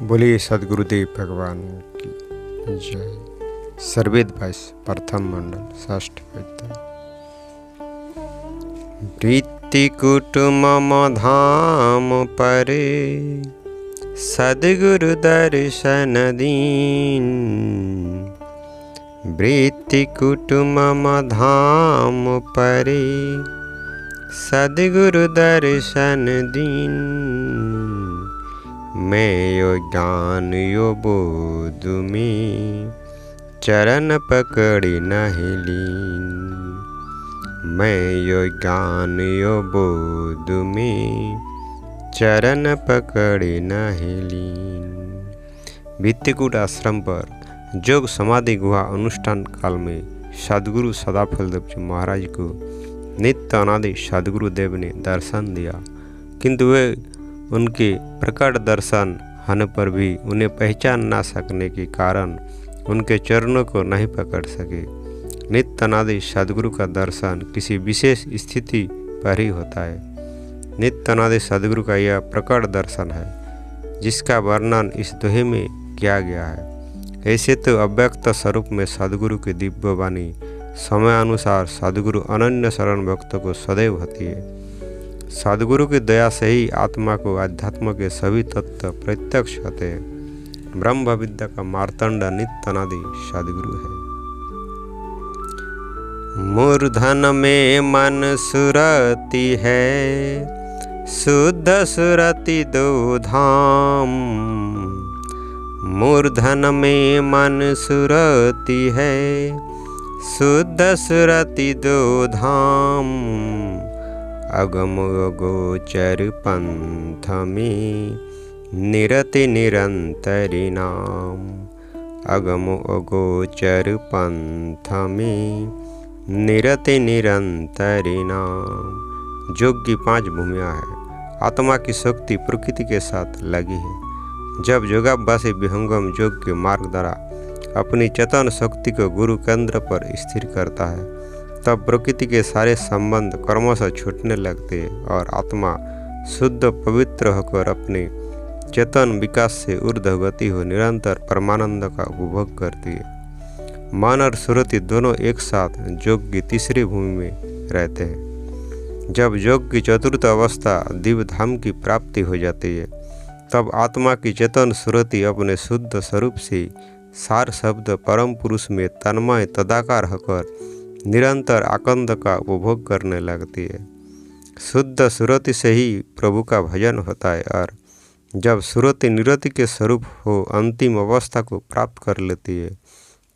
बोलिए सदगुरुदेव भगवान की जय। सर्वेद भाष प्रथम मंडल षष्ठ पद्य। वृत्ति कुटुम धाम परे सदगुरु दर्शन दीन। वृत्ति कुटुम धाम परे सदगुरु दर्शन दीन। मैं यो ज्ञान यो बोध में चरण पकड़ी नहीं लीन। मैं यो ज्ञान यो बोध में चरण पकड़ी नहीं लीन। भित्तिकूट आश्रम पर जोग समाधि गुहा अनुष्ठान काल में सदगुरु सदाफलदेव जी महाराज को नित्य अनादि सदगुरुदेव ने दर्शन दिया, किंतु वे उनके प्रकट दर्शन होने पर भी उन्हें पहचान ना सकने के कारण उनके चरणों को नहीं पकड़ सके। नित्य अनादि सदगुरु का दर्शन किसी विशेष स्थिति पर ही होता है। नित्य अनादि सदगुरु का यह प्रकट दर्शन है जिसका वर्णन इस दोहे में किया गया है। ऐसे तो अव्यक्त स्वरूप में सदगुरु की दिव्य वाणी समयानुसार सदगुरु अनन्य शरण भक्तों को सदैव होती है। सदगुरु की दया से ही आत्मा को अध्यात्म के सभी तत्व प्रत्यक्ष होते हैं। ब्रह्म विद्या का मार्तंड नित्य अनादि सदगुरु है। मूर्धन में मन सुरति है शुद्ध सुरति दो धाम। मूर्धन में मन सुरति है शुद्ध सुरति दो धाम। अगम गोचर पंथ में निरति निरंतरी नाम। अगम गोचर पंथ में निरति निरंतरी नाम। योग की 5 भूमियाँ है। आत्मा की शक्ति प्रकृति के साथ लगी है। जब योगाभ्यासी विहंगम योग के मार्ग द्वारा अपनी चेतन शक्ति को गुरु केंद्र पर स्थिर करता है, तब प्रकृति के सारे संबंध कर्मों से छूटने लगते हैं और आत्मा शुद्ध पवित्र होकर अपने चेतन विकास से ऊर्ध्वगति हो निरंतर परमानंद का उपभोग करती है। मन और सुरति दोनों एक साथ योग की तीसरी भूमि में रहते हैं। जब योग की चतुर्थ अवस्था दिव्य धाम की प्राप्ति हो जाती है, तब आत्मा की चेतन सुरति अपने शुद्ध स्वरूप से सार शब्द परम पुरुष में तन्मय तदाकार होकर निरंतर आनंद का उपभोग करने लगती है। शुद्ध सुरति से ही प्रभु का भजन होता है और जब सुरति निरति के स्वरूप हो अंतिम अवस्था को प्राप्त कर लेती है,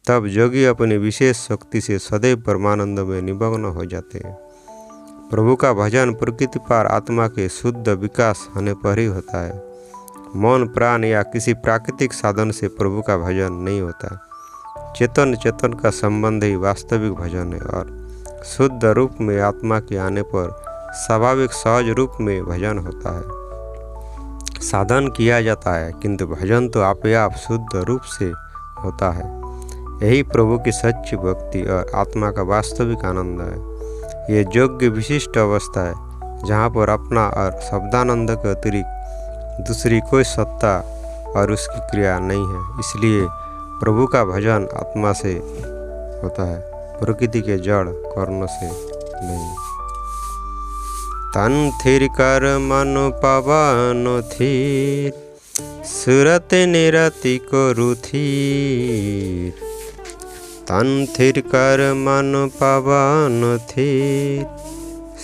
तब योगी अपनी विशेष शक्ति से सदैव परमानंद में निमग्न हो जाते हैं। प्रभु का भजन प्रकृति पार आत्मा के शुद्ध विकास होने पर ही होता है। मौन प्राण या किसी प्राकृतिक साधन से प्रभु का भजन नहीं होता। चेतन चेतन का संबंध ही वास्तविक भजन है और शुद्ध रूप में आत्मा के आने पर स्वाभाविक सहज रूप में भजन होता है। साधन किया जाता है किंतु भजन तो आपे आप शुद्ध रूप से होता है। यही प्रभु की सच्ची भक्ति और आत्मा का वास्तविक आनंद है। ये योग की विशिष्ट अवस्था है जहाँ पर अपना और शब्दानंद के अतिरिक्त दूसरी कोई सत्ता और उसकी क्रिया नहीं है। इसलिए प्रभु का भजन आत्मा से होता है, प्रकृति के जड़ कर्म से नहीं। तन थिर कर मन पवन थिर सुरत निरति को रुथिर। तन थिर कर मन पवन थिर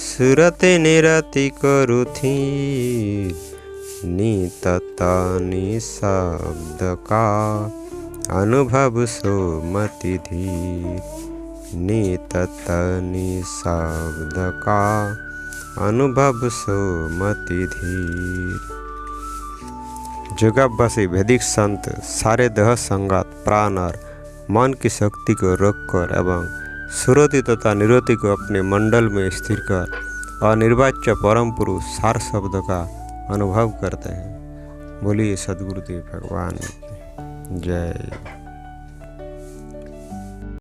सुरत निरति को रुथिर। नितता निशब्द का अनुभव सो मति धीर। नितत निशब्द का अनुभव सो मति धीर। योगाभ्यासी वैदिक संत सारे देह संगात प्राण और मन की शक्ति को रोककर एवं सुरति तथा निरति को अपने मंडल में स्थिर कर अनिर्वाच्य परम पुरुष सार शब्द का अनुभव करते हैं। बोलिए सदगुरुदेव भगवान की जय।